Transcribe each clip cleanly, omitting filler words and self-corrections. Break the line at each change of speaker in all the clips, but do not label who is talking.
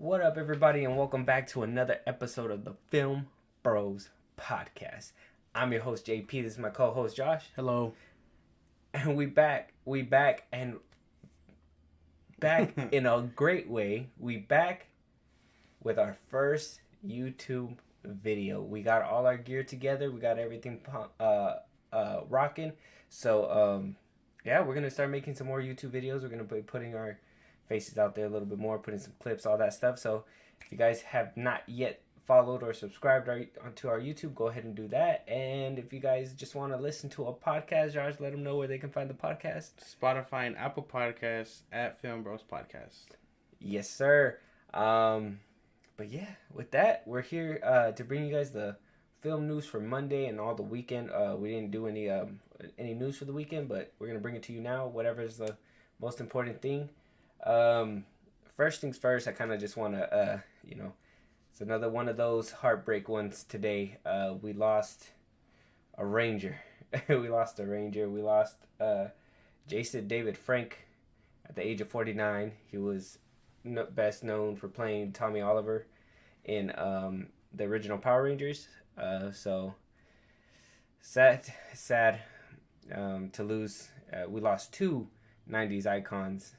What up, everybody, and welcome back to another episode of the Filmbros podcast. I'm your host, JP. This is my co-host, Josh.
Hello.
And we back in a great way. We back with our first YouTube video. We got all our gear together. We got everything rocking. So, yeah, we're going to start making some more YouTube videos. We're going to be putting our faces out there a little bit more, putting some clips, all that stuff. So if you guys have not yet followed or subscribed onto our YouTube, go ahead and do that. And if you guys just want to listen to a podcast, Josh, let them know where they can find the podcast.
Spotify and Apple Podcasts at Filmbros Podcast.
Yes, sir. But yeah, with that, we're here to bring you guys the film news for Monday and all the weekend. We didn't do any news for the weekend, but we're gonna bring it to you now. Whatever is the most important thing. First things first, I kind of just want to, it's another one of those heartbreak ones today. We lost a Ranger. We lost Jason David Frank at the age of 49. He was best known for playing Tommy Oliver in the original Power Rangers. So sad to lose. We lost two 90s icons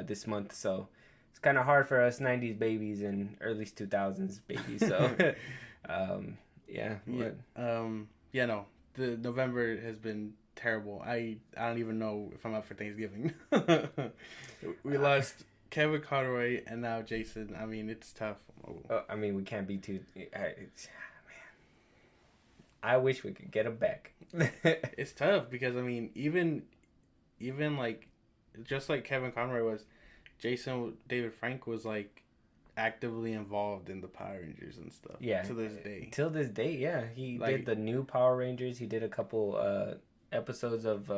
this month, so it's kind of hard for us 90s babies and early 2000s babies. So
the November has been terrible. I don't even know if I'm up for Thanksgiving. We lost Kevin Conroy and now Jason. I mean, it's tough.
We can't be too. I wish we could get him back.
It's tough because even like, just like Kevin Conroy was, Jason David Frank was like actively involved in the Power Rangers and stuff.
Yeah.
To this day.
Till this day, yeah. He did the new Power Rangers. He did a couple episodes of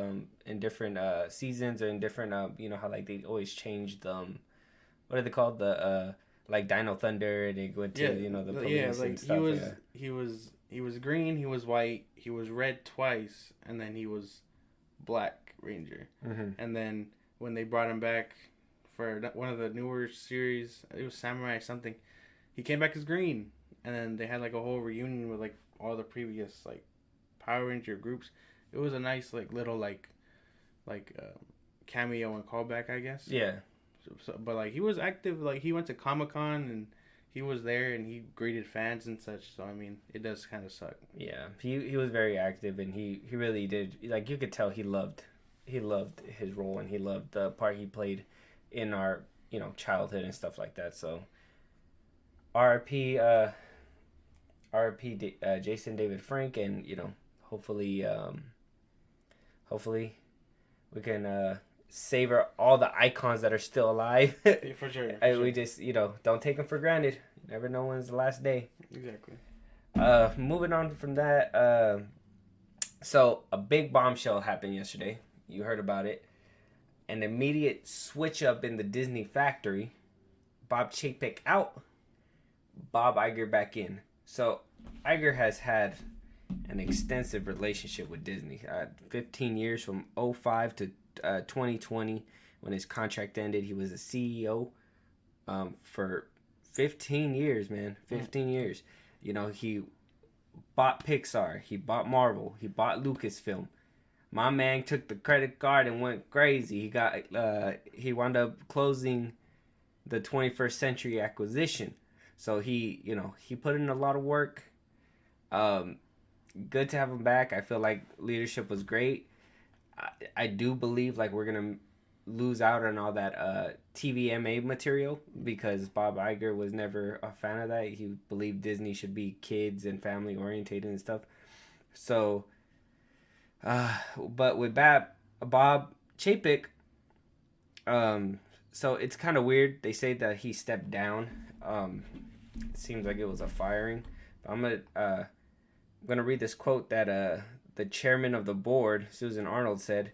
in different seasons or in different how like they always changed what are they called, the like Dino Thunder, and they went to the police and stuff.
He was green, he was white, he was red twice, and then he was Black Ranger.
Mm-hmm.
And then when they brought him back for one of the newer series, it was Samurai something, he came back as green. And then they had like a whole reunion with like all the previous like Power Ranger groups. It was a nice like little like cameo and callback, I guess.
Yeah.
But like he was active, like he went to Comic-Con and he was there and he greeted fans and such. So I mean, it does kind of suck.
Yeah, he was very active and he really did. Like you could tell he loved his role and he loved the part he played in our childhood and stuff like that. So R.I.P. Jason David Frank, and hopefully we can savor all the icons that are still alive.
Yeah, for sure.
We just don't take them for granted. You never know when's the last day.
Exactly.
Moving on from that, so a big bombshell happened yesterday. You heard about it. An immediate switch up in the Disney factory. Bob Chapek out, Bob Iger back in. So Iger has had an extensive relationship with Disney. 15 years from 2005 to 2020, when his contract ended. He was a CEO for 15 years, man. 15 years. He bought Pixar. He bought Marvel. He bought Lucasfilm. My man took the credit card and went crazy. He wound up closing the 21st Century acquisition. So he put in a lot of work. Good to have him back. I feel like leadership was great. I do believe like we're gonna lose out on all that TVMA material because Bob Iger was never a fan of that. He believed Disney should be kids and family orientated and stuff. So, but with Bob Chapek, so it's kind of weird. They say that he stepped down. It seems like it was a firing. But I'm gonna read this quote that the chairman of the board, Susan Arnold, said.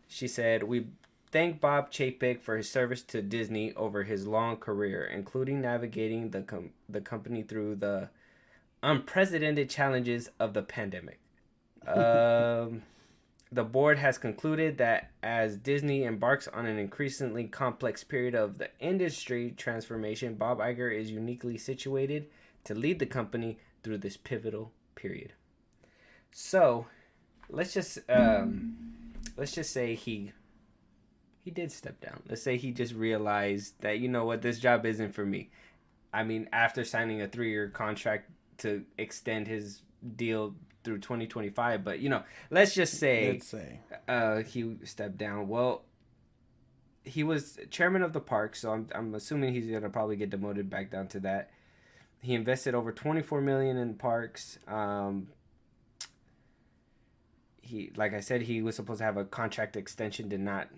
She said, "We thank Bob Chapek for his service to Disney over his long career, including navigating the company through the unprecedented challenges of the pandemic." The board has concluded that as Disney embarks on an increasingly complex period of the industry transformation, Bob Iger is uniquely situated to lead the company through this pivotal period. So, let's just say he did step down. Let's say he just realized that, you know what, this job isn't for me. I mean, after signing a 3-year contract to extend his deal through 2025, but, you know, let's say he stepped down. Well, he was chairman of the park, so I'm assuming he's gonna probably get demoted back down to that. He invested over $24 million in parks. He, like I said, he was supposed to have a contract extension, did not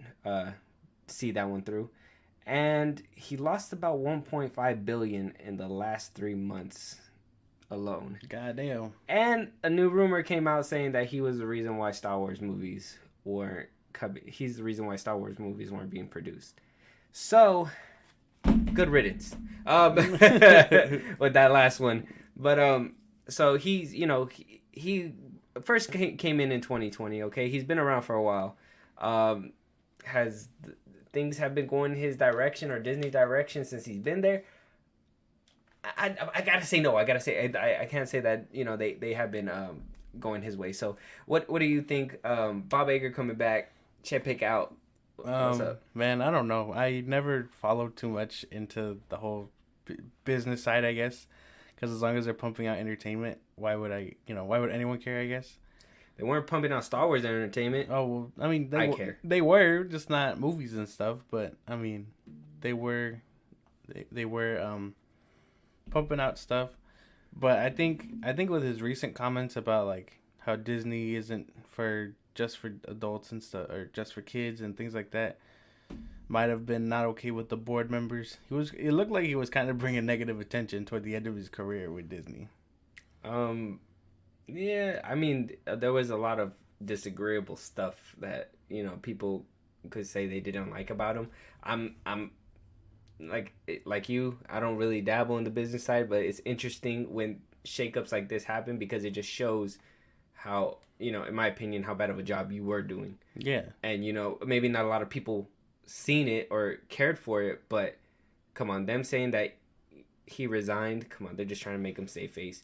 see that one through, and he lost about $1.5 billion in the last 3 months alone.
Goddamn.
And a new rumor came out saying that he was the reason why Star Wars movies weren't coming. He's the reason why Star Wars movies weren't being produced. So, good riddance. With that last one. But so he's, you know, he first came in 2020. Okay, he's been around for a while. Things have been going his direction or Disney direction since he's been there? I gotta say no. I can't say that, you know, they have been going his way. So what do you think? Bob Iger coming back, Chepik out. What's up?
Man, I don't know. I never followed too much into the whole business side, I guess, because as long as they're pumping out entertainment, why would anyone care? I guess
they weren't pumping out Star Wars entertainment.
Oh well, I mean,
care.
They were just not movies and stuff, but I mean, they were pumping out stuff. But I think with his recent comments about like how Disney isn't just for adults and stuff, or just for kids and things like that, might have been not okay with the board members. It looked like he was kind of bringing negative attention toward the end of his career with Disney.
Yeah, I mean, there was a lot of disagreeable stuff that, you know, people could say they didn't like about him. I'm like you, I don't really dabble in the business side, but it's interesting when shakeups like this happen because it just shows how, you know, in my opinion, how bad of a job you were doing.
Yeah.
And, you know, maybe not a lot of people seen it or cared for it, but come on, them saying that he resigned, come on, they're just trying to make him save face.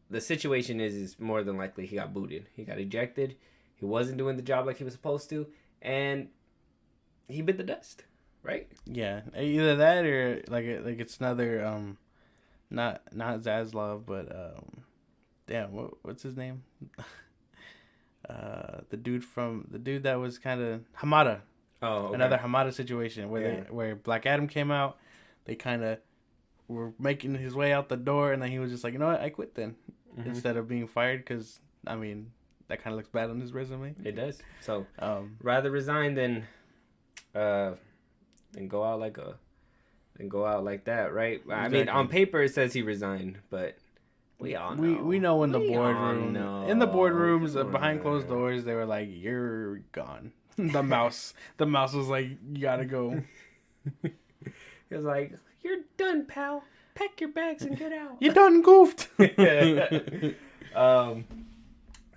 The situation is more than likely he got booted. He got ejected. He wasn't doing the job like he was supposed to, and he bit the dust, right?
Yeah, either that or like it's another not Zaslav, but damn, what's his name? The dude that was kind of Hamada.
Oh, okay.
Another Hamada situation where Black Adam came out, they kind of were making his way out the door, and then he was just like, you know what, I quit then, instead of being fired, because I mean that kind of looks bad on his resume.
It does. So rather resign than go out like that, right? Exactly. I mean, on paper it says he resigned, but we all know.
We know in the boardroom. In the boardrooms, behind closed doors, they were like, "You're gone." The mouse was like, "You gotta go."
He was like, "You're done, pal. Pack your bags and get out.
You done goofed."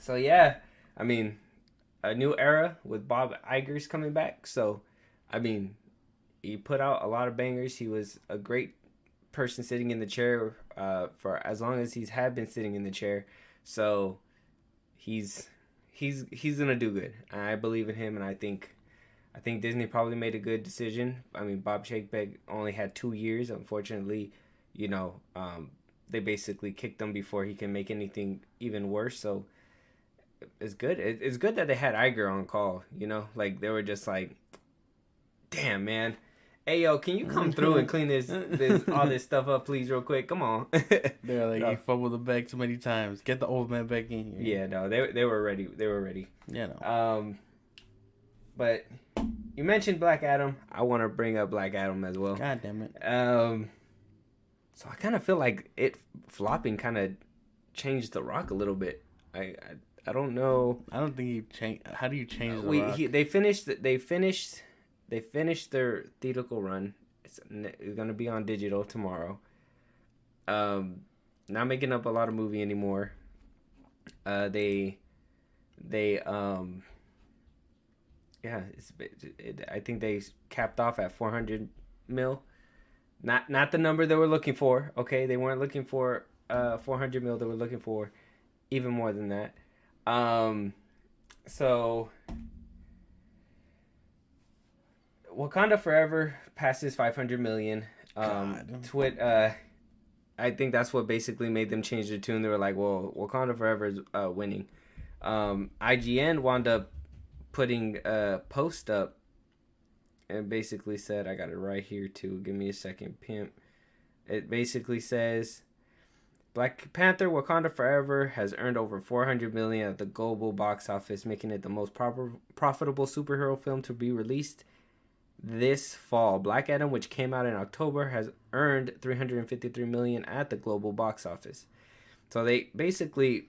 So yeah, I mean, a new era with Bob Iger's coming back. So, I mean, he put out a lot of bangers. He was a great person sitting in the chair for as long as he's had been sitting in the chair. So, he's gonna do good. I believe in him, and I think Disney probably made a good decision. I mean, Bob Chapek only had 2 years. Unfortunately, you know, they basically kicked him before he can make anything even worse. So it's good. It's good that they had Iger on call. You know, like they were just like, "Damn, man, hey yo, can you come through and clean this all this stuff up, please, real quick? Come on."
They're like, "You fumbled the bag too many times. Get the old man back in here."
Yeah, no, they were ready. They were ready.
Yeah, no.
But you mentioned Black Adam. I want to bring up Black Adam as well.
God damn it.
So I kind of feel like it flopping kind of changed The Rock a little bit. I don't know.
I don't think you change. How do you change The Rock?
They finished their theatrical run. It's going to be on digital tomorrow. Not making up a lot of movie anymore. They they I think they capped off at 400 mil. Not the number they were looking for. Okay, they weren't looking for 400 mil. They were looking for even more than that. So Wakanda Forever passes 500 million. I think that's what basically made them change their tune. They were like, well, Wakanda Forever is winning. IGN wound up putting a post up and basically said, I got it right here too. Give me a second, pimp. It basically says, Black Panther Wakanda Forever has earned over 400 million at the global box office, making it the most profitable superhero film to be released this fall. Black Adam, which came out in October, has earned 353 million at the global box office. So they basically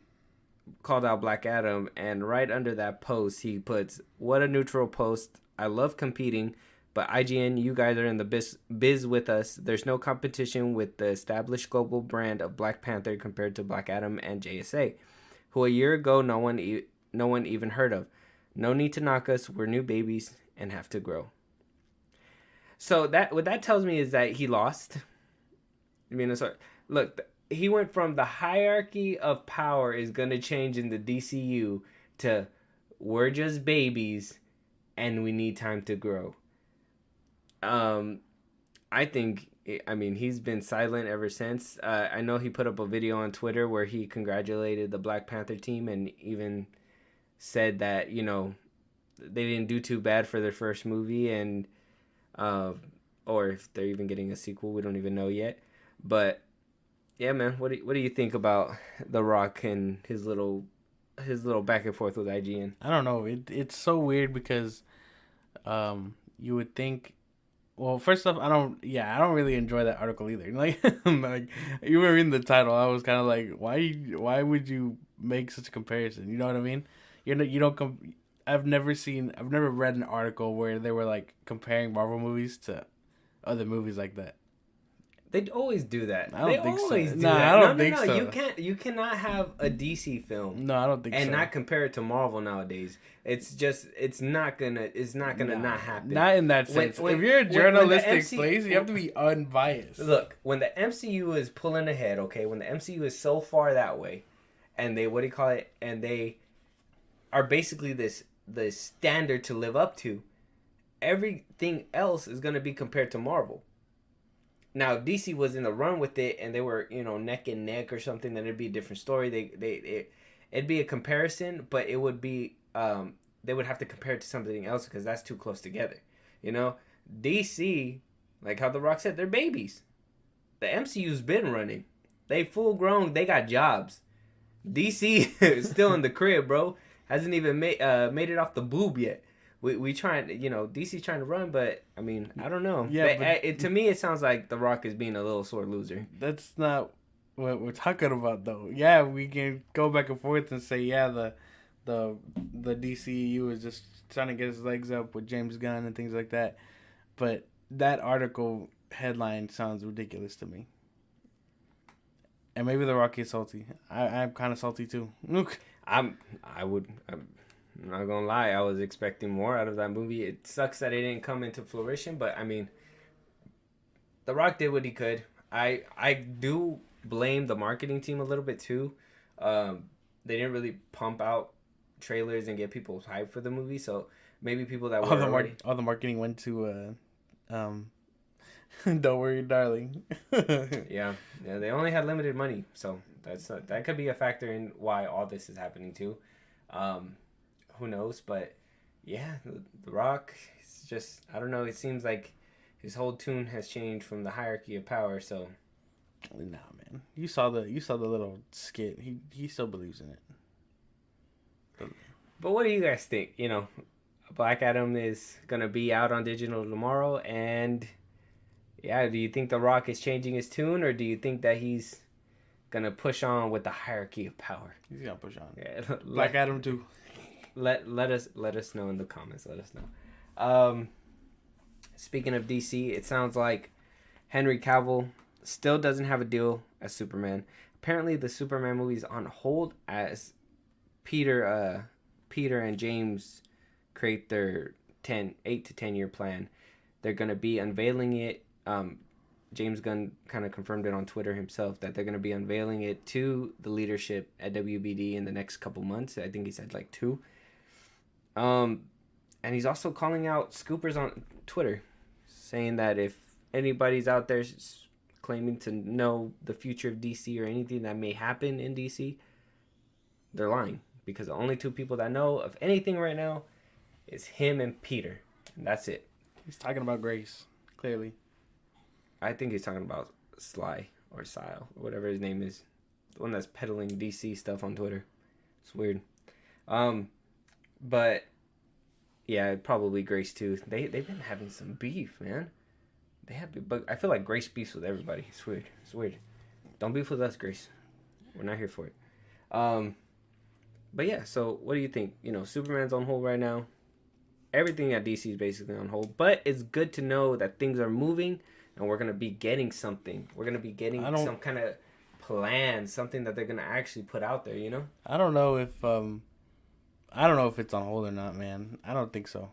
called out Black Adam, and right under that post he puts, what a neutral post. I love competing, but IGN, you guys are in the biz with us. There's no competition with the established global brand of Black Panther compared to Black Adam and JSA, who a year ago no one even heard of. No need to knock us. We're new babies and have to grow. So what that tells me is that he lost. I mean, look, he went from the hierarchy of power is going to change in the DCU to we're just babies and we need time to grow. I think, I mean, he's been silent ever since. I know he put up a video on Twitter where he congratulated the Black Panther team and even said that, you know, they didn't do too bad for their first movie, and or if they're even getting a sequel, we don't even know yet. But yeah, man, what do you think about The Rock and his little back and forth with IGN?
I don't know. It's so weird because you would think. Well, first off, I don't really enjoy that article either. Like, like you were reading the title, I was kind of like, why would you make such a comparison? You know what I mean? You don't. I've never read an article where they were like comparing Marvel movies to other movies like that.
They always do that.
I don't think so.
I
don't think so.
You cannot have a DC film.
No, I don't think so.
And not compare it to Marvel nowadays. It's not gonna not happen.
Not in that sense. If you're a journalistic place, you have to be unbiased.
Look, when the MCU is pulling ahead, okay, when the MCU is so far that way, and they and they are basically the standard to live up to, everything else is gonna be compared to Marvel. Now, DC was in the run with it, and they were, you know, neck and neck or something. Then it'd be a different story. It'd be a comparison, but it would be they would have to compare it to something else because that's too close together. You know, DC, like how The Rock said, they're babies. The MCU's been running. They full grown. They got jobs. DC is still in the crib, bro. Hasn't even made it off the boob yet. We trying, you know, DC trying to run, but I mean, I don't know. Yeah, to me, it sounds like The Rock is being a little sore loser.
That's not what we're talking about, though. Yeah, we can go back and forth and say, yeah, the DCU is just trying to get his legs up with James Gunn and things like that. But that article headline sounds ridiculous to me. And maybe The Rock is salty. I'm kind of salty too.
I'm not gonna lie, I was expecting more out of that movie. It sucks that it didn't come into fruition, but I mean, The Rock did what he could. I do blame the marketing team a little bit too. They didn't really pump out trailers and get people hyped for the movie, so maybe people that were
all the marketing went to Don't Worry Darling.
yeah, they only had limited money, so that could be a factor in why all this is happening too. Who knows? But yeah, The Rock, it's just, I don't know. It seems like his whole tune has changed from the hierarchy of power. So,
nah, man, you saw the little skit. He still believes in it.
But what do you guys think? You know, Black Adam is gonna be out on digital tomorrow, and yeah, do you think The Rock is changing his tune, or do you think that he's gonna push on with the hierarchy of power?
He's gonna push on.
Yeah,
Black Adam too.
Let us know in the comments. Let us know. Speaking of DC, it sounds like Henry Cavill still doesn't have a deal as Superman. Apparently, the Superman movie is on hold as Peter Peter and James create their 8 to 10 year plan, they're going to be unveiling it. James Gunn kind of confirmed it on Twitter himself that they're going to be unveiling it to the leadership at WBD in the next couple months. I think he said like 2. And he's also calling out scoopers on Twitter, saying that if anybody's out there claiming to know the future of DC or anything that may happen in DC, they're lying. Because the only 2 people that know of anything right now is him and Peter. And that's it.
He's talking about Grace, clearly.
I think he's talking about Sly or Sile or whatever his name is. The one that's peddling DC stuff on Twitter. It's weird. But yeah, probably Grace too. They've been having some beef, man. They have, but I feel like Grace beefs with everybody. It's weird. It's weird. Don't beef with us, Grace. We're not here for it. But yeah, so what do you think? You know, Superman's on hold right now. Everything at DC is basically on hold. But it's good to know that things are moving and we're going to be getting something. We're going to be getting some kind of plan, something that they're going to actually put out there, you know?
I don't know if it's on hold or not, man. I don't think so.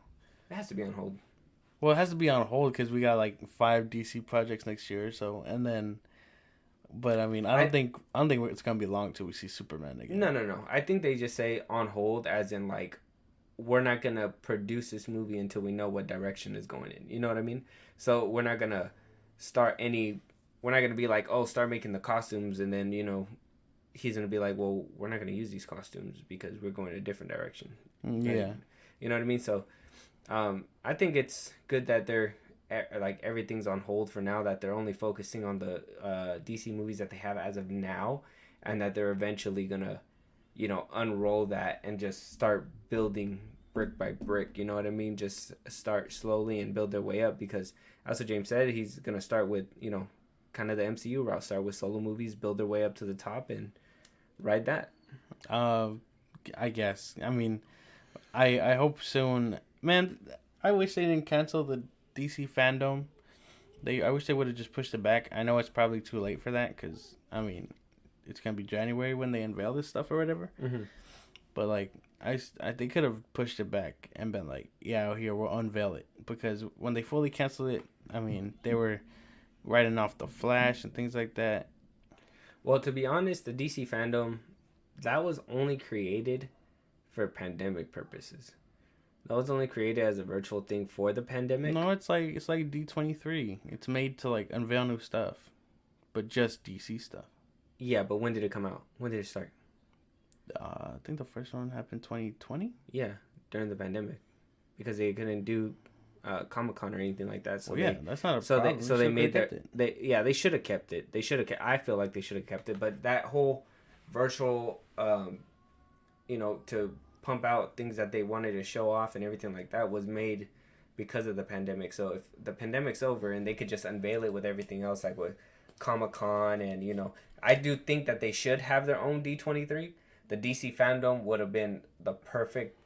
It has to be on hold.
Well, it has to be on hold because we got like 5 DC projects next year or so, and then. But I mean, I don't think it's gonna be long till we see Superman again.
No. I think they just say on hold, as in like, we're not gonna produce this movie until we know what direction is going in. You know what I mean? So we're not gonna We're not gonna be like, oh, start making the costumes, and then he's gonna be like, well, we're not gonna use these costumes because we're going a different direction.
Yeah.
And, you know what I mean? So, I think it's good that they're like everything's on hold for now, that they're only focusing on the DC movies that they have as of now, and that they're eventually gonna unroll that and just start building brick by brick, you know what I mean? Just start slowly and build their way up, because that's what James said. He's gonna start with kind of the MCU route, start with solo movies, build their way up to the top and ride that.
I guess, I mean, I hope soon, man. I wish they didn't cancel the DC fandom. I wish they would have just pushed it back. I know it's probably too late for that, because I mean, it's gonna be January when they unveil this stuff or whatever.
Mm-hmm.
But like, they could have pushed it back and been like, yeah, here, we'll unveil it, because when they fully canceled it, I mean, they were writing off the Flash and things like that.
Well, to be honest, the DC fandom, that was only created for pandemic purposes. That was only created as a virtual thing for the pandemic.
No, it's like D23. It's made to like unveil new stuff, but just DC stuff.
Yeah, but when did it come out? When did it start?
I think the first one happened 2020.
Yeah, during the pandemic, because they couldn't do Comic-Con or anything like that. So
well, yeah, that's not a problem.
They made they should have kept it. They should have. I feel like they should have kept it. But that whole virtual, to pump out things that they wanted to show off and everything like that was made because of the pandemic. So if the pandemic's over and they could just unveil it with everything else, like with Comic-Con, and I do think that they should have their own D23. The DC fandom would have been the perfect,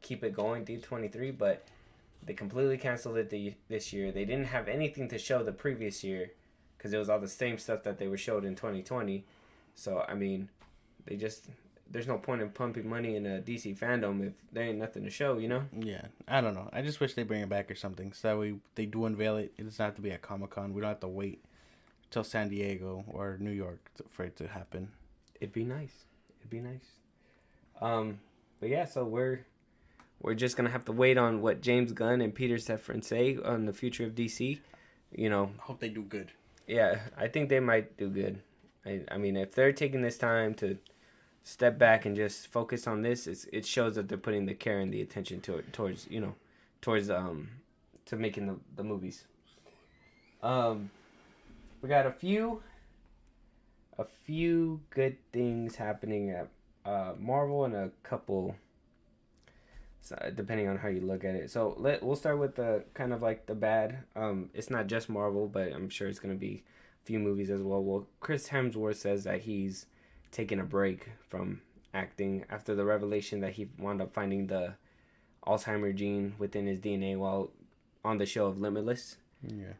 keep it going D23, but they completely canceled it this year. They didn't have anything to show the previous year because it was all the same stuff that they were showed in 2020. So, I mean, there's no point in pumping money in a DC fandom if there ain't nothing to show,
Yeah, I don't know. I just wish they bring it back or something, so that way they do unveil it. It doesn't have to be at Comic-Con. We don't have to wait till San Diego or New York for it to happen.
It'd be nice. But yeah, so we're just gonna have to wait on what James Gunn and Peter Safran say on the future of DC.
Hope they do good.
Yeah, I think they might do good. I mean, if they're taking this time to step back and just focus on this, it shows that they're putting the care and the attention towards to making the movies. We got a few good things happening at Marvel, and a couple, depending on how you look at it. So we'll start with the kind of like the bad. It's not just Marvel, but I'm sure it's gonna be a few movies as well. Well, Chris Hemsworth says that he's taking a break from acting after the revelation that he wound up finding the Alzheimer gene within his DNA while on the show of Limitless.
Yeah.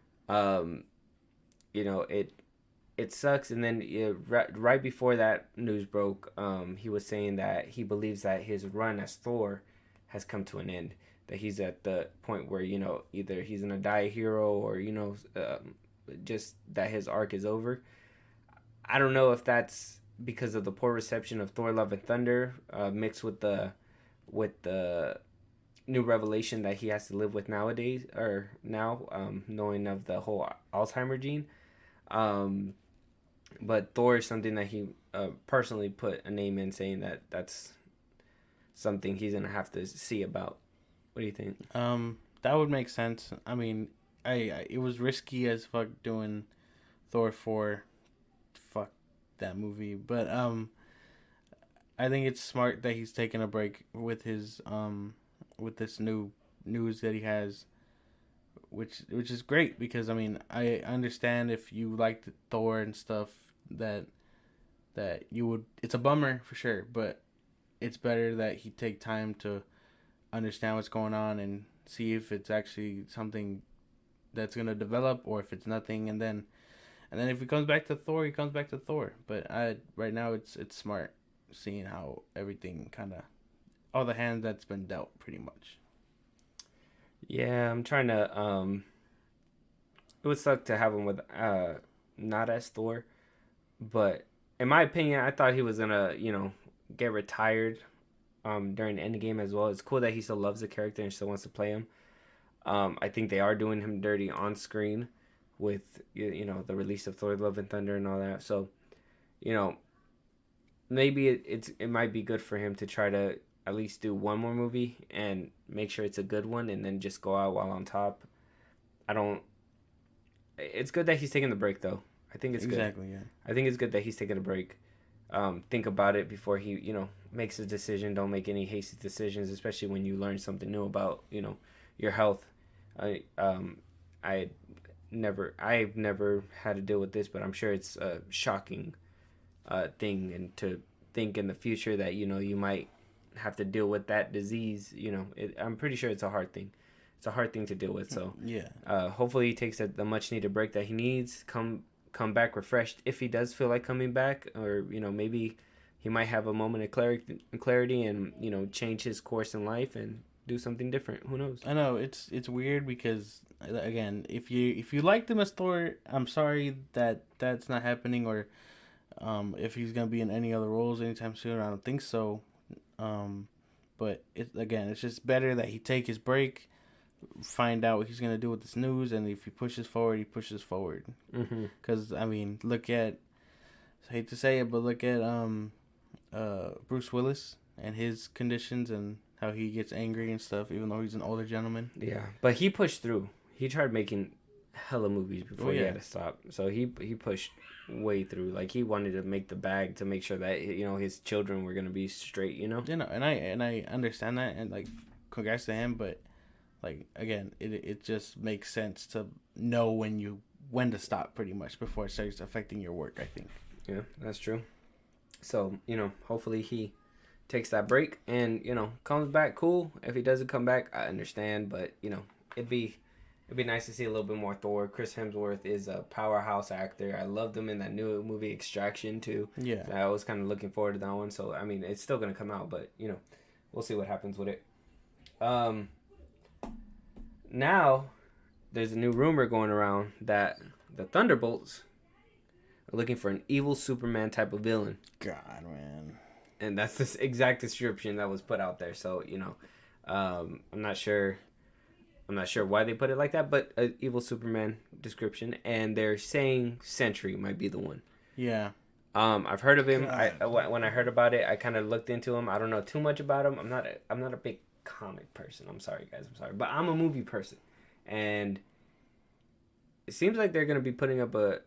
it sucks. And then right before that news broke, he was saying that he believes that his run as Thor has come to an end. That he's at the point where, you know, either he's gonna die a hero or, you know, just that his arc is over. I don't know if that's because of the poor reception of Thor: Love and Thunder, mixed with the new revelation that he has to live with nowadays or now, knowing of the whole Alzheimer gene. But Thor is something that he personally put a name in, saying that that's something he's gonna have to see about. What do you think?
That would make sense. I mean, I it was risky as fuck doing Thor 4. Fuck that movie, but I think it's smart that he's taking a break with his with this new news that he has, which is great because I mean I understand if you liked Thor and stuff that you would. It's a bummer for sure, but it's better that he take time to understand what's going on and see if it's actually something that's gonna develop or if it's nothing, and then if he comes back to Thor, he comes back to Thor. But right now it's smart seeing how everything kind of all the hand that's been dealt pretty much.
Yeah, I'm trying to. It would suck to have him with not as Thor, but in my opinion, I thought he was gonna, you know, get retired during Endgame as well. It's cool that he still loves the character and still wants to play him. I think they are doing him dirty on screen with, you know, the release of Thor: Love and Thunder and all that. So, you know, maybe it might be good for him to try to at least do one more movie and make sure it's a good one and then just go out while on top. It's good that he's taking the break though. I think it's good.
Exactly, yeah.
I think it's good that he's taking a break. Think about it before he, you know, makes a decision. Don't make any hasty decisions, especially when you learn something new about, you know, your health. I've never had to deal with this, but I'm sure it's a shocking thing, and to think in the future that, you know, you might have to deal with that disease, you know, I'm pretty sure it's a hard thing. It's a hard thing to deal with. So
yeah,
hopefully he takes the much needed break that he needs. Come back refreshed if he does feel like coming back, or, you know, maybe he might have a moment of clarity and, you know, change his course in life and do something different. Who knows?
I know it's weird because again, if you liked him as Thor, I'm sorry that that's not happening, or if he's gonna be in any other roles anytime soon, I don't think so. But it's just better that he take his break, find out what he's gonna do with this news, and if he pushes forward, he pushes forward. Because I mean, I hate to say it, but look at Bruce Willis and his conditions and how he gets angry and stuff, even though he's an older gentleman.
Yeah, but he pushed through. He tried making hella movies before he had to stop. So he pushed way through. Like, he wanted to make the bag to make sure that, you know, his children were gonna be straight. You know.
You know, and I understand that, and like, congrats to him. But like, again, it just makes sense to know when to stop, pretty much, before it starts affecting your work, I think.
Yeah, that's true. So, you know, hopefully he takes that break and, you know, comes back cool. If he doesn't come back, I understand, but, you know, it'd be nice to see a little bit more Thor. Chris Hemsworth is a powerhouse actor. I loved him in that new movie Extraction too.
Yeah.
I was kind of looking forward to that one. So, I mean, it's still going to come out, but, you know, we'll see what happens with it. Now, there's a new rumor going around that the Thunderbolts are looking for an evil Superman type of villain.
God, man.
And that's the exact description that was put out there. So, you know, I'm not sure why they put it like that, but an evil Superman description. And they're saying Sentry might be the one.
Yeah.
I've heard of him. When I heard about it, I kind of looked into him. I don't know too much about him. I'm not a big comic person. I'm sorry, guys. I'm sorry. But I'm a movie person. And it seems like they're going to be putting up a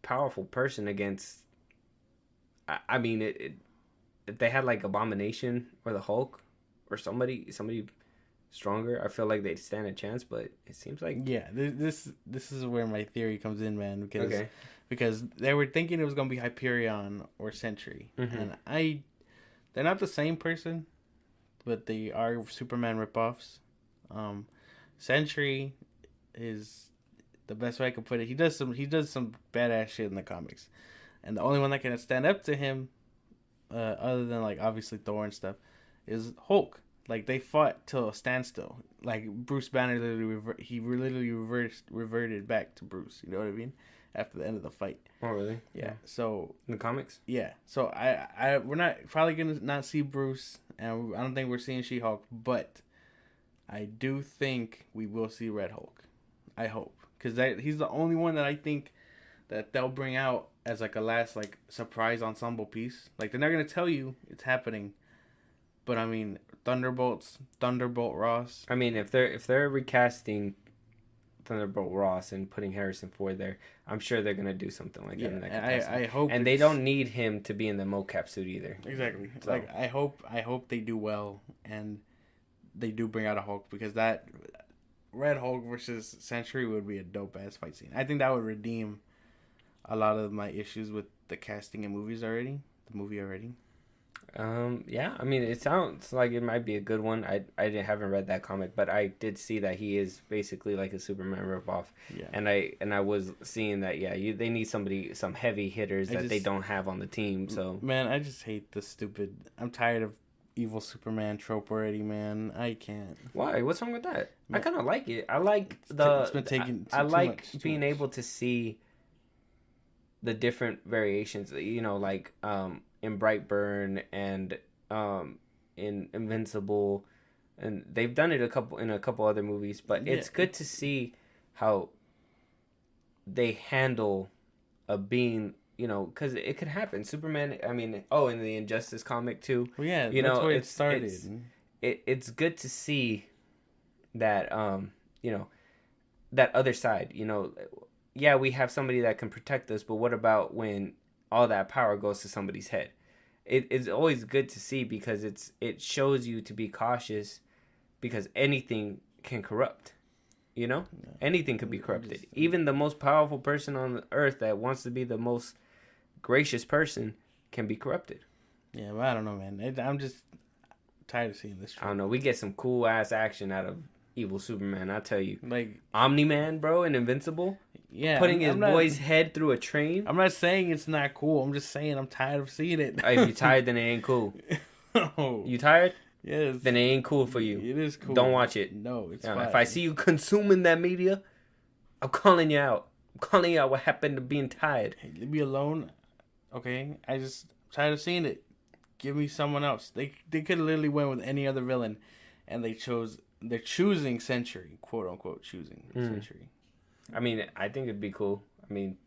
powerful person against... I mean, if they had like Abomination or the Hulk or somebody stronger, I feel like they'd stand a chance. But it seems like...
Yeah, this is where my theory comes in, man. Because they were thinking it was going to be Hyperion or Sentry.
Mm-hmm.
And they're not the same person, but they are Superman ripoffs. Sentry is The best way I could put it, he does some badass shit in the comics, and the only one that can stand up to him, other than like obviously Thor and stuff, is Hulk. Like they fought till a standstill. Like Bruce Banner literally reverted back to Bruce. You know what I mean? After the end of the fight.
Oh really?
Yeah. So
in the comics.
Yeah. So we're not probably gonna not see Bruce, and I don't think we're seeing She-Hulk, but I do think we will see Red Hulk. I hope, because he's the only one that I think that they'll bring out as like a last like surprise ensemble piece. Like they're not gonna tell you it's happening, but I mean Thunderbolt Ross.
I mean if they're recasting Thunderbolt Ross and putting Harrison Ford there, I'm sure they're gonna do something like that. In that capacity.
I hope,
and they don't need him to be in the mocap suit either.
Exactly.
So.
Like I hope they do well and they do bring out a Hulk, because that Red Hulk versus Century would be a dope ass fight scene. I think that would redeem a lot of my issues with the casting in movies already. The movie already.
Yeah, I mean, it sounds like it might be a good one. I haven't read that comic, but I did see that he is basically like a Superman ripoff. Yeah. And I was seeing that they need some heavy hitters that they don't have on the team. So
man, I just hate the stupid. I'm tired of evil Superman trope already, man. I can't.
Why? What's wrong with that? Man. I kind of like it. I like the. It's been taking. I like being able to see the different variations. You know, like in Brightburn and in Invincible, and they've done it in a couple other movies. But it's good to see how they handle a being. You know, because it could happen. Superman, I mean, in the Injustice comic too.
Well, yeah, that's where it started.
It's good to see that, that other side. You know, yeah, we have somebody that can protect us, but what about when all that power goes to somebody's head? It's always good to see, because it shows you to be cautious, because anything can corrupt. You know, anything could be corrupted. Even the most powerful person on earth that wants to be the most gracious person can be corrupted.
Yeah, well, I don't know, man. I'm just tired of seeing this trope.
I don't know. We get some cool ass action out of evil Superman, I tell you.
Like
Omni-Man, bro, and Invincible. Yeah, putting his boy's head through a train.
I'm not saying it's not cool. I'm just saying I'm tired of seeing it.
If you're tired, then it ain't cool.
Oh.
You tired?
Yes.
Then it ain't cool for you.
It is cool.
Don't watch it.
No, it's fine.
If I see you consuming that media, I'm calling you out. I'm calling you out what happened to being tired.
Hey, leave me alone. Okay? I'm tired of seeing it. Give me someone else. They could have literally went with any other villain, and they're choosing Century, quote unquote choosing Century.
I mean, I think it'd be cool. I mean,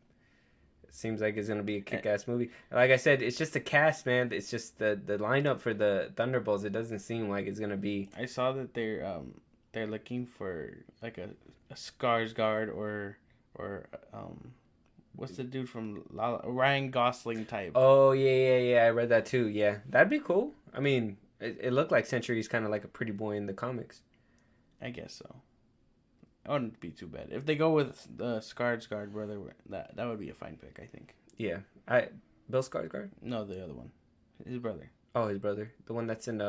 it seems like it's gonna be a kick-ass movie. Like I said, it's just a cast, man. It's just the lineup for the Thunderbolts. It doesn't seem like it's gonna be.
I saw that they're looking for like a Skarsgård or what's the dude from Ryan Gosling type.
Oh yeah. I read that too. Yeah, that'd be cool. I mean, it looked like Century's kind of like a pretty boy in the comics.
I guess so. It wouldn't be too bad if they go with the Skarsgård brother. That would be a fine pick, I think.
Yeah, Bill Skarsgård?
No, the other one, his brother.
Oh, his brother, the one that's in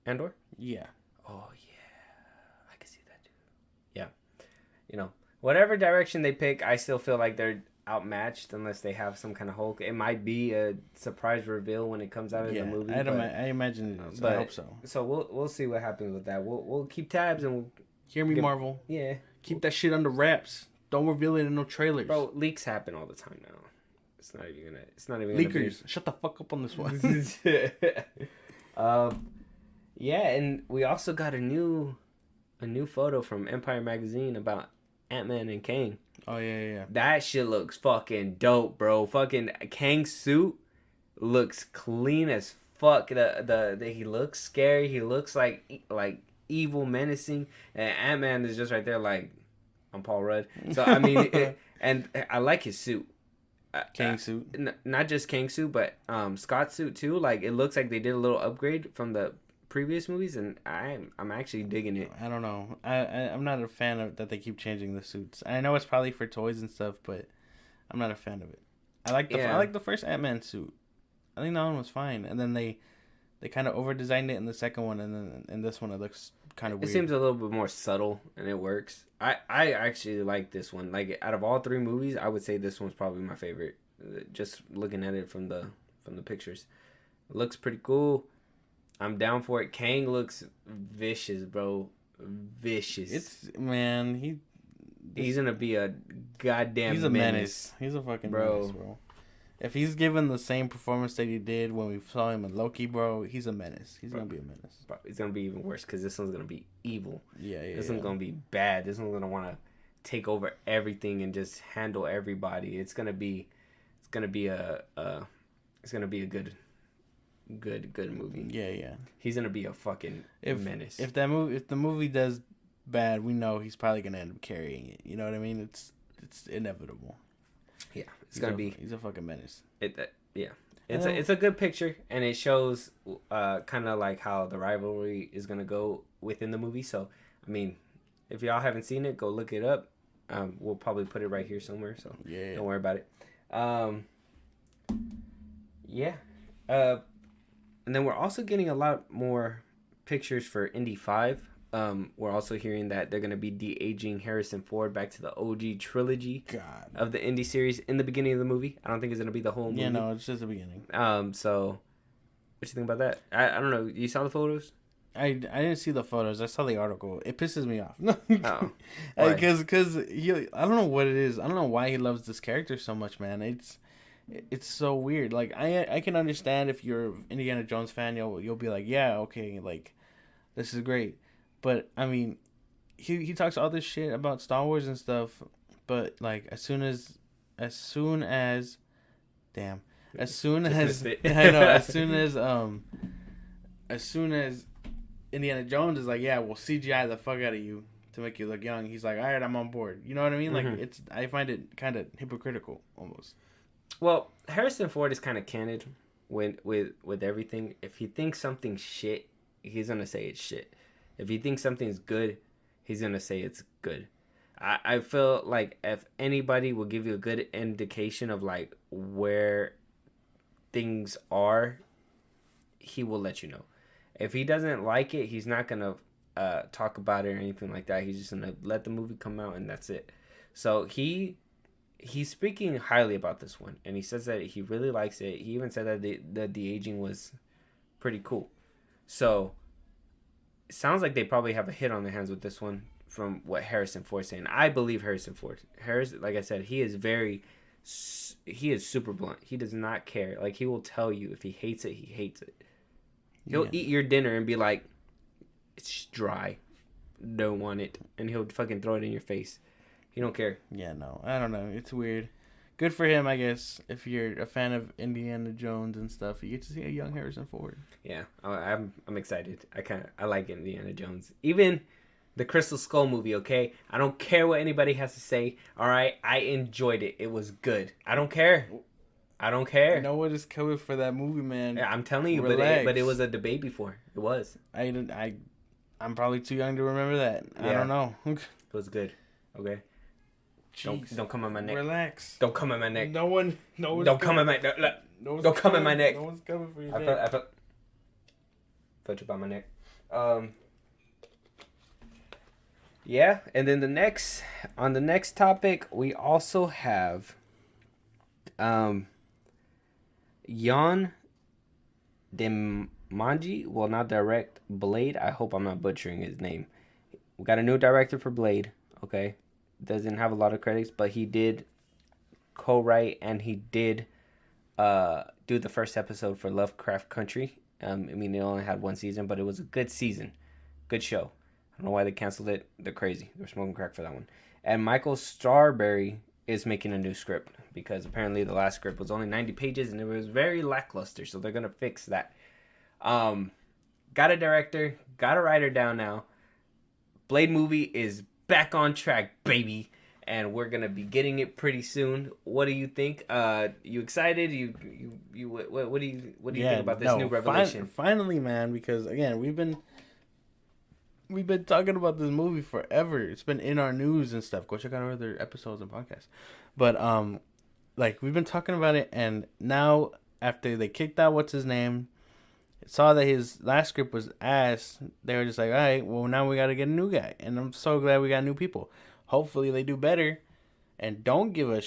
Andor.
Yeah.
Oh yeah, I can see that too. Yeah, you know, whatever direction they pick, I still feel like they're outmatched unless they have some kind of Hulk. It might be a surprise reveal when it comes out in the movie.
I imagine it is. I hope so.
So we'll see what happens with that. We'll keep tabs and we'll
hear me, Marvel.
Yeah.
Keep that shit under wraps. Don't reveal it in no trailers.
Bro, leaks happen all the time now. It's not even gonna
Leakers, shut the fuck up on this one.
Yeah, and we also got a new photo from Empire Magazine about Ant-Man and Kang.
Oh yeah.
That shit looks fucking dope, bro. Fucking Kang's suit looks clean as fuck. The he looks scary. He looks like evil, menacing, and Ant-Man is just right there like, I'm Paul Rudd. So I mean, and I like his suit.
Kang suit.
Not just Kang suit, but Scott's suit too. Like it looks like they did a little upgrade from the previous movies, and I'm actually digging it.
I don't know. I'm not a fan of that they keep changing the suits. I know it's probably for toys and stuff, but I'm not a fan of it. I like the first Ant-Man suit. I think that one was fine, and then they kind of over designed it in the second one, and then in this one it looks kind of
It
weird.
seems a little bit more subtle, and it works. I actually like this one. Like, out of all 3 movies, I would say this one's probably my favorite. Just looking at it from the pictures, it looks pretty cool. I'm down for it. Kang looks vicious, bro. Vicious. He's gonna be a goddamn.
He's a menace. He's a fucking menace, bro. If he's given the same performance that he did when we saw him in Loki, bro, he's a menace. He's gonna be a menace.
Bro, it's gonna be even worse because this one's gonna be evil.
Yeah.
This one's gonna be bad. This one's gonna want to take over everything and just handle everybody. It's gonna be a good movie.
Yeah.
He's gonna be a fucking menace.
If the movie does bad, we know he's probably gonna end up carrying it. You know what I mean? It's inevitable.
Yeah, he's
a fucking menace.
It's a good picture, and it shows kind of like how the rivalry is gonna go within the movie. So, I mean, if y'all haven't seen it, go look it up. We'll probably put it right here somewhere, so don't worry about it. And then we're also getting a lot more pictures for Indy 5. We're also hearing that they're going to be de-aging Harrison Ford back to the OG trilogy of the Indy series in the beginning of the movie. I don't think it's going to be the whole movie.
Yeah, no, it's just the beginning.
So what you think about that? I don't know. You saw the photos?
I didn't see the photos. I saw the article. It pisses me off.
Oh.
Because I don't know what it is. I don't know why he loves this character so much, man. It's so weird. Like, I can understand if you're an Indiana Jones fan, you'll be like, yeah, okay, like, this is great. But I mean, he talks all this shit about Star Wars and stuff, but like as soon as I know as soon as Indiana Jones is like, yeah, we'll CGI the fuck out of you to make you look young, he's like, all right, I'm on board. You know what I mean?
Mm-hmm.
Like I find it kind of hypocritical almost.
Well, Harrison Ford is kind of candid with everything. If he thinks something's shit, he's gonna say it's shit. If he thinks something's good, he's going to say it's good. I feel like if anybody will give you a good indication of, like, where things are, he will let you know. If he doesn't like it, he's not going to talk about it or anything like that. He's just going to let the movie come out, and that's it. So he's speaking highly about this one, and he says that he really likes it. He even said that the de-aging was pretty cool. So it sounds like they probably have a hit on their hands with this one from what Harrison Ford's saying. I believe Harrison Ford. Like I said, he is super blunt. He does not care. Like, he will tell you if he hates it, he hates it. He'll eat your dinner and be like, it's dry. Don't want it. And he'll fucking throw it in your face. He don't care.
Yeah, no. I don't know. It's weird. Good for him, I guess. If you're a fan of Indiana Jones and stuff, you get to see a young Harrison Ford.
Yeah, I'm excited. I like Indiana Jones. Even the Crystal Skull movie. Okay, I don't care what anybody has to say. All right, I enjoyed it. It was good. I don't care. No
one is coming for that movie, man.
Yeah, I'm telling you, but it was a debate before. It was.
I'm probably too young to remember that. Yeah. I don't know.
It was good. Okay. Don't come on my neck.
Relax.
Don't come on my neck.
No one's
don't come on my neck. Don't come on my neck.
No one's coming for your
neck. I felt you by my neck. Yeah, and then on the next topic, we also have Jan Demanji will now direct Blade. I hope I'm not butchering his name. We got a new director for Blade. Okay. Doesn't have a lot of credits, but he did co-write and he did do the first episode for Lovecraft Country. I mean, they only had one season, but it was a good season. Good show. I don't know why they canceled it. They're crazy. They're smoking crack for that one. And Michael Starberry is making a new script because apparently the last script was only 90 pages and it was very lackluster, so they're going to fix that. Got a director, got a writer down now. Blade movie is back on track, baby, and we're gonna be getting it pretty soon. What do you think? You excited? What do you think about this new revelation?
Finally, man, because again, we've been talking about this movie forever. It's been in our news and stuff. Go check out our other episodes and podcasts. But like we've been talking about it, and now after they kicked out what's his name, saw that his last script was ass, they were just like, all right, well, now we got to get a new guy. And I'm so glad we got new people. Hopefully they do better and don't give us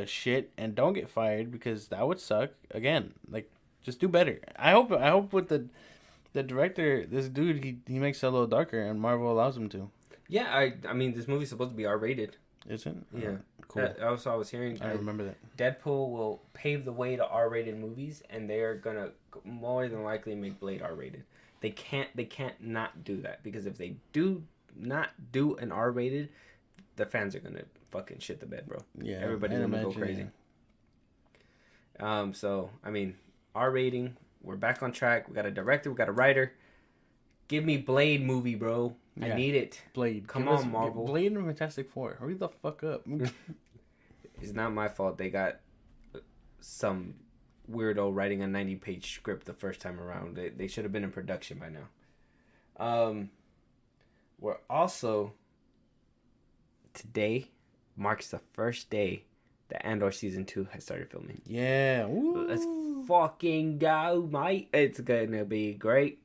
shit and don't get fired, because that would suck. Again, like, just do better. I hope with the director, this dude, he makes it a little darker and Marvel allows him to.
Yeah, I mean, this movie's supposed to be R-rated.
Is it?
Yeah.
Cool.
Also, I was hearing.
I remember that.
Deadpool will pave the way to R-rated movies, and they are gonna more than likely make Blade R-rated. They can't not do that, because if they do not do an R-rated, the fans are gonna fucking shit the bed, bro.
Yeah,
everybody's gonna go crazy. Yeah. So I mean, R rating. We're back on track. We got a director. We got a writer. Give me Blade movie, bro. Yeah. I need it.
Blade.
Come on, Marvel.
Blade and Fantastic Four. Hurry the fuck up.
It's not my fault they got some weirdo writing a 90-page script the first time around. They should have been in production by now. We're also... Today marks the first day that Andor Season 2 has started filming.
Yeah.
Woo. Let's fucking go, mate. It's gonna be great.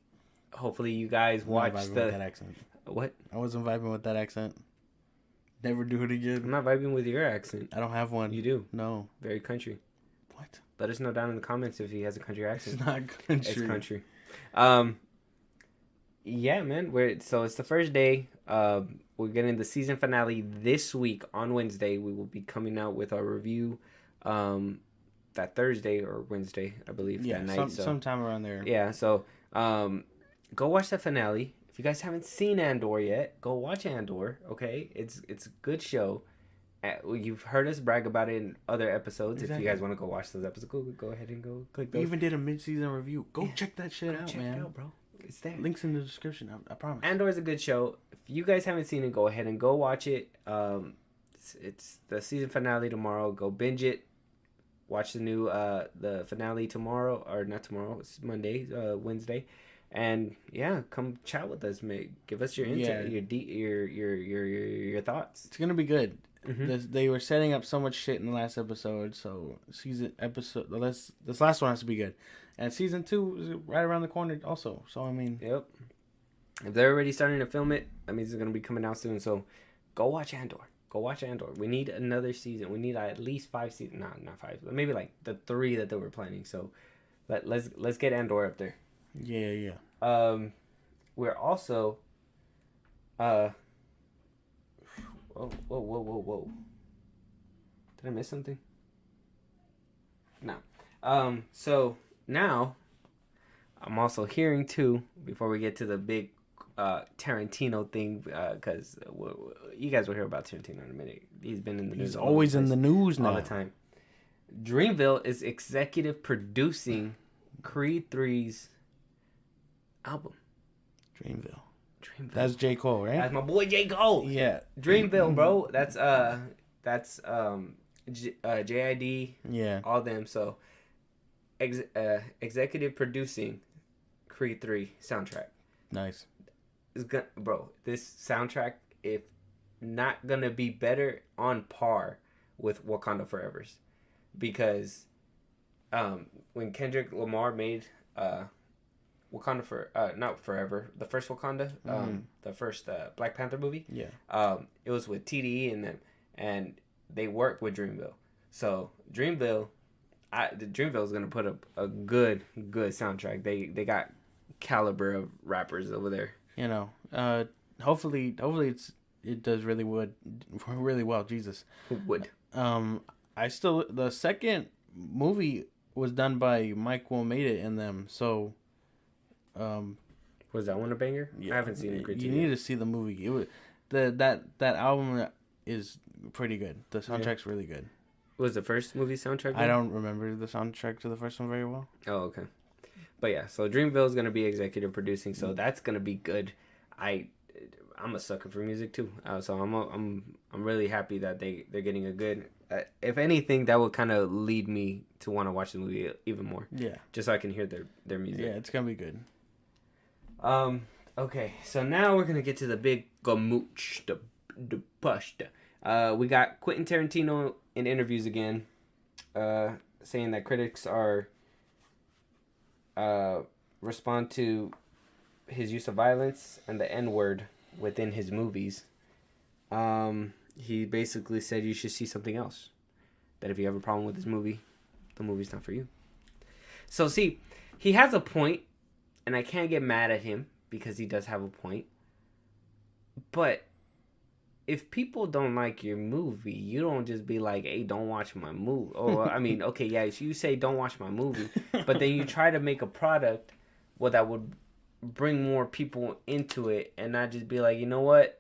Hopefully you guys watch
with that accent.
What?
I wasn't vibing with that accent. Never do it again.
I'm not vibing with your accent.
I don't have one.
You do.
No.
Very country.
What?
Let us know down in the comments if he has a country accent.
It's not country.
It's country. Yeah, man. It's the first day. We're getting the season finale this week on Wednesday. We will be coming out with our review that Thursday or Wednesday, I believe.
Yeah,
that night.
Sometime around there.
Yeah, so go watch the finale. If you guys haven't seen Andor yet, go watch Andor. Okay, it's a good show. You've heard us brag about it in other episodes. Exactly. If you guys want to go watch those episodes, go ahead and go click those.
We even did a mid-season review. Go check that shit out, man.
Check it out, bro. It's there.
Links in the description. I promise.
Andor is a good show. If you guys haven't seen it, go ahead and go watch it. It's the season finale tomorrow. Go binge it. Watch the new the finale tomorrow, or not tomorrow. It's Monday, Wednesday. And yeah, come chat with us, mate. Give us your insight, your thoughts.
It's gonna be good. Mm-hmm. They were setting up so much shit in the last episode, so this last one has to be good. And season 2 is right around the corner, also. So I mean,
yep. If they're already starting to film it, that means it's gonna be coming out soon. So go watch Andor. Go watch Andor. We need another season. We need at least 5 seasons. No, not 5. Maybe like the 3 that they were planning. So let's get Andor up there.
Yeah.
We're also whoa. Did I miss something? No. So now I'm also hearing too, before we get to the big Tarantino thing, because you guys will hear about Tarantino in a minute. He's been in the news.
He's always in the news now.
All the time. Dreamville is executive producing Creed 3's album. Dreamville.
That's J. Cole, right?
That's my boy J. Cole.
Yeah.
Dreamville, bro. That's JID.
Yeah.
All them. So executive producing Creed 3 soundtrack.
Nice.
Bro, this soundtrack, if not gonna be better, on par with Wakanda Forever's, because when Kendrick Lamar made Wakanda not Forever, the first Wakanda, the first Black Panther movie, it was with TDE and them, and they worked with Dreamville. So Dreamville is gonna put up a good soundtrack. They got caliber of rappers over there.
You know, hopefully it does really well. Jesus.
Who would?
The second movie was done by Mike Will Made It and them. So,
was that one a banger? Yeah, I haven't seen it.
You need to see the movie. It was that album is pretty good. The soundtrack's really good.
Was the first movie soundtrack good?
I don't remember the soundtrack to the first one very well.
Oh, okay. But yeah, so Dreamville is gonna be executive producing, so that's gonna be good. I'm a sucker for music too, so I'm really happy that they're getting a good. If anything, that would kind of lead me to want to watch the movie even more. Yeah, just so I can hear their music.
Yeah, it's gonna be good.
Okay, so now we're gonna get to the big gamooch, the push. We got Quentin Tarantino in interviews again, saying that critics are respond to his use of violence and the N-word within his movies. He basically said you should see something else. That if you have a problem with this movie, the movie's not for you. So see, he has a point, and I can't get mad at him because he does have a point. But if people don't like your movie, you don't just be like, hey, don't watch my movie. Or, I mean, okay, yeah, you say don't watch my movie, but then you try to make a product that would bring more people into it and not just be like, you know what?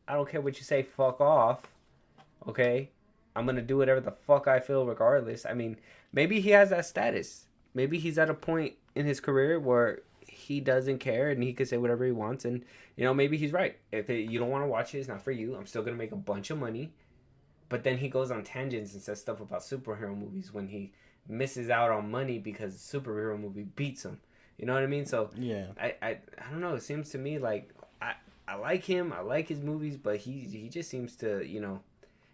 I don't care what you say, fuck off. Okay? I'm going to do whatever the fuck I feel regardless. I mean, maybe he has that status. Maybe he's at a point in his career where he doesn't care and he can say whatever he wants, and maybe he's right. If you don't want to watch it, it's not for you. I'm still gonna make a bunch of money. But then he goes on tangents and says stuff about superhero movies when he misses out on money because the superhero movie beats him. You know what I mean? So
yeah,
I don't know. It seems to me like I like him. I like his movies, but he just seems to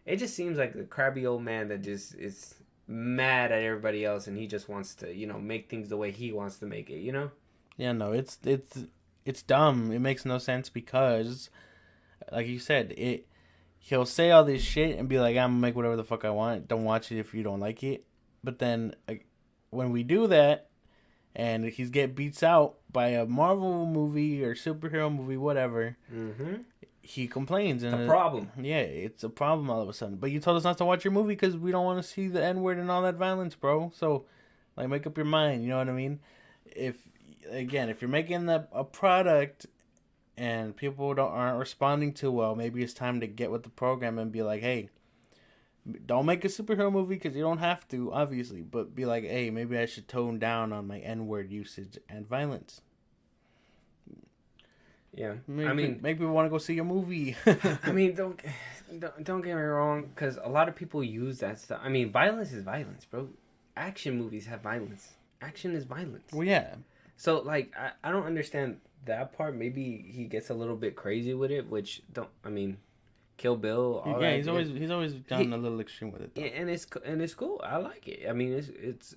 it just seems like a crabby old man that just is mad at everybody else, and he just wants to make things the way he wants to make it.
Yeah, no, it's dumb. It makes no sense because, like you said, he'll say all this shit and be like, I'm gonna make whatever the fuck I want. Don't watch it if you don't like it. But then when we do that and he's get beats out by a Marvel movie or superhero movie, whatever, he complains. And
it's a problem.
Yeah, it's a problem all of a sudden. But you told us not to watch your movie because we don't want to see the N-word and all that violence, bro. So, like, make up your mind. You know what I mean? If you're making a product and people aren't responding too well, maybe it's time to get with the program and be like, hey, don't make a superhero movie because you don't have to, obviously, but be like, hey, maybe I should tone down on my N-word usage and violence.
Yeah,
make people want to go see a movie.
I mean, don't get me wrong, because a lot of people use that stuff. I mean, violence is violence, bro. Action movies have violence. Action is violence.
Well, yeah.
So, like, I don't understand that part. Maybe he gets a little bit crazy with it, Kill Bill. All that.
He's always done a little extreme with it. Though.
Yeah, and it's cool. I like it. I mean, it's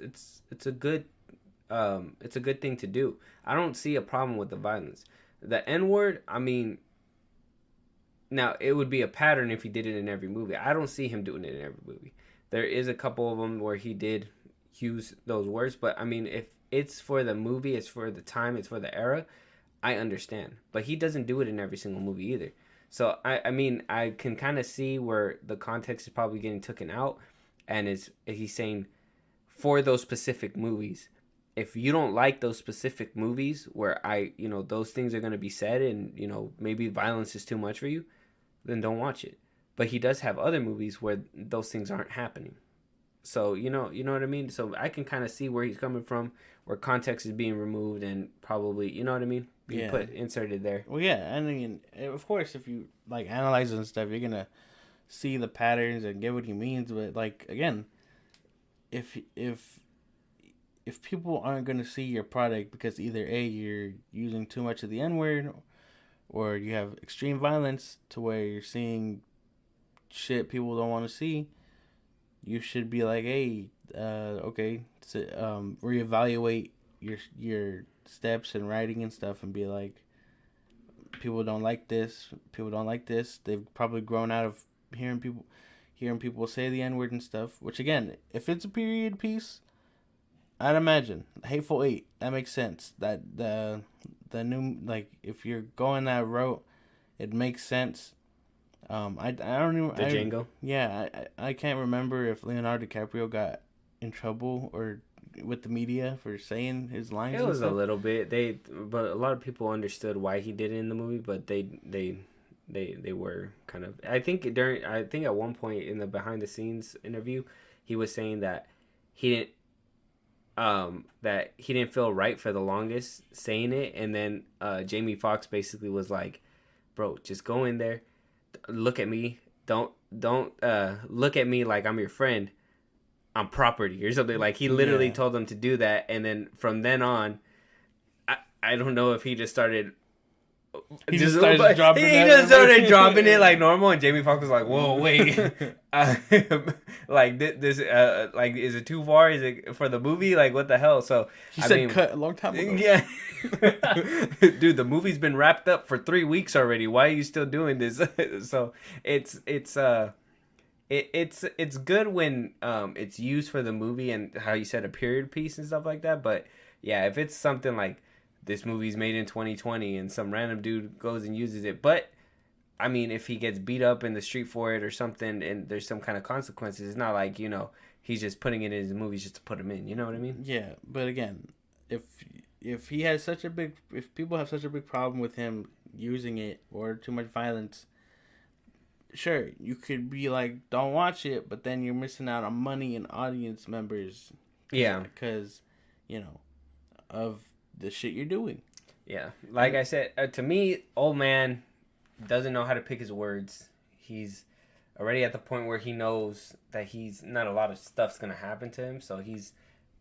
a good thing to do. I don't see a problem with the violence. The N-word, I mean, now it would be a pattern if he did it in every movie. I don't see him doing it in every movie. There is a couple of them where he did use those words, but I mean, if it's for the movie, it's for the time, it's for the era, I understand. But he doesn't do it in every single movie either. So, I mean, I can kind of see where the context is probably getting taken out, and he's saying for those specific movies. If you don't like those specific movies where those things are going to be said and, maybe violence is too much for you, then don't watch it. But he does have other movies where those things aren't happening. So, you know what I mean? So I can kind of see where he's coming from, where context is being removed and probably, you know what I mean? Being inserted there.
Well, yeah. I mean, of course, if you, like, analyze it and stuff, you're going to see the patterns and get what he means. But, like, again, if people aren't going to see your product because either A, you're using too much of the N-word, or you have extreme violence to where you're seeing shit people don't want to see, you should be like, hey, okay, so, reevaluate your steps and writing and stuff and be like, people don't like this. They've probably grown out of hearing people say the N-word and stuff, which, again, if it's a period piece, I'd imagine Hateful Eight. That makes sense. That the new, like, if you're going that route, it makes sense. I don't even
Django.
Yeah, I can't remember if Leonardo DiCaprio got in trouble or with the media for saying his lines.
It was a little bit. But a lot of people understood why he did it in the movie, but they were kind of. I think at one point in the behind the scenes interview, he was saying that he didn't feel right for the longest saying it, and then Jamie Foxx basically was like, "Bro, just go in there, look at me, don't look at me like I'm your friend, I'm property," or something. Like, he literally told them to do that, and then from then on, I don't know if he just started
He just started dropping
He just started dropping it like normal, and Jamie Foxx was like, "Whoa, wait, like this, like is it too far? Is it for the movie? Like what the hell?" So
he said cut a long time ago.
Yeah, dude, the movie's been wrapped up for 3 weeks already. Why are you still doing this? So it's good when it's used for the movie and how you said a period piece and stuff like that. But yeah, if it's something like this movie's made in 2020 and some random dude goes and uses it, but I mean, if he gets beat up in the street for it or something and there's some kind of consequences, it's not like, you know, he's just putting it in his movies just to put him in. You know what I mean?
Yeah, but again, if he has such a big, if people have such a big problem with him using it or too much violence, sure, you could be like, don't watch it, but then you're missing out on money and audience members.
Yeah.
Because, you know, of the shit you're doing.
Yeah. Like I said, to me, old man doesn't know how to pick his words. He's already at the point where he knows that he's not a lot of stuff's going to happen to him. So he's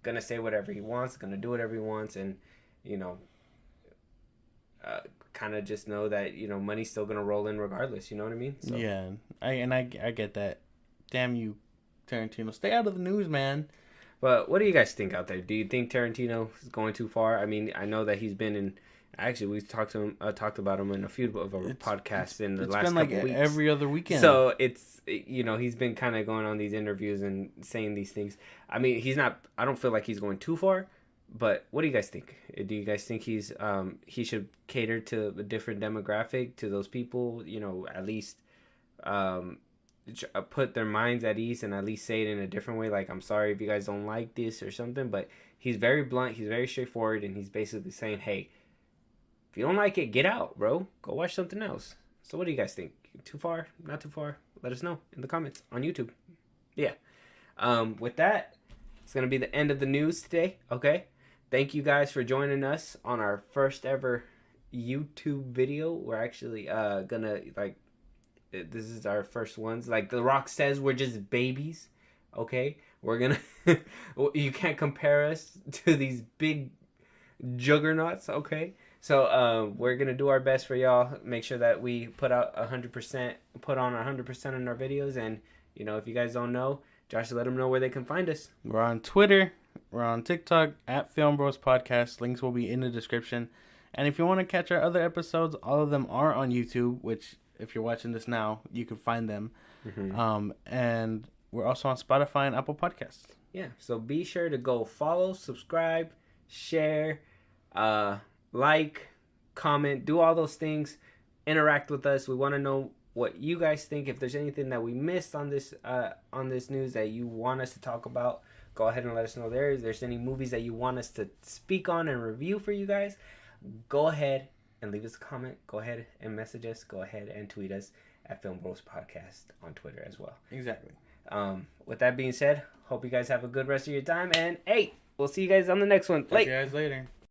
going to say whatever he wants, going to do whatever he wants. And, you know, kind of just know that, you know, money's still going to roll in regardless. You know what I mean? So.
Yeah. I get that. Damn you, Tarantino. Stay out of the news, man.
But what do you guys think out there? Do you think Tarantino is going too far? I mean, I know that he's been in. Actually, we've talked about him in a few of our podcasts in the last couple weeks. It's been like
every other weekend.
So it's, you know, he's been kind of going on these interviews and saying these things. I mean, he's not. I don't feel like he's going too far. But what do you guys think? Do you guys think he should cater to a different demographic, to those people? You know, at least. Put their minds at ease and at least say it in a different way, like, I'm sorry if you guys don't like this or something. But he's very blunt, he's very straightforward, and he's basically saying, hey, if you don't like it, get out, bro, go watch something else. So what do you guys think? Too far? Not too far? Let us know in the comments on YouTube. Yeah. With that, it's gonna be the end of the news today. Okay, thank you guys for joining us on our first ever YouTube video. We're actually gonna, like, this is our first ones. Like The Rock says, we're just babies. Okay? We're gonna... you can't compare us to these big juggernauts. Okay? So, we're gonna do our best for y'all. Make sure that we put out 100%, put on 100% in our videos. And, you know, if you guys don't know, Josh, let them know where they can find us.
We're on Twitter. We're on TikTok at Filmbros Podcast. Links will be in the description. And if you want to catch our other episodes, all of them are on YouTube, which... if you're watching this now, you can find them. Mm-hmm. And we're also on Spotify and Apple Podcasts.
Yeah, so be sure to go follow, subscribe, share, like, comment, do all those things. Interact with us. We want to know what you guys think. If there's anything that we missed on this news that you want us to talk about, go ahead and let us know there. If there's any movies that you want us to speak on and review for you guys, go ahead and leave us a comment. Go ahead and message us. Go ahead and tweet us at Filmbros Podcast on Twitter as well.
Exactly.
With that being said, hope you guys have a good rest of your time. And, hey, we'll see you guys on the next one.
See you guys later.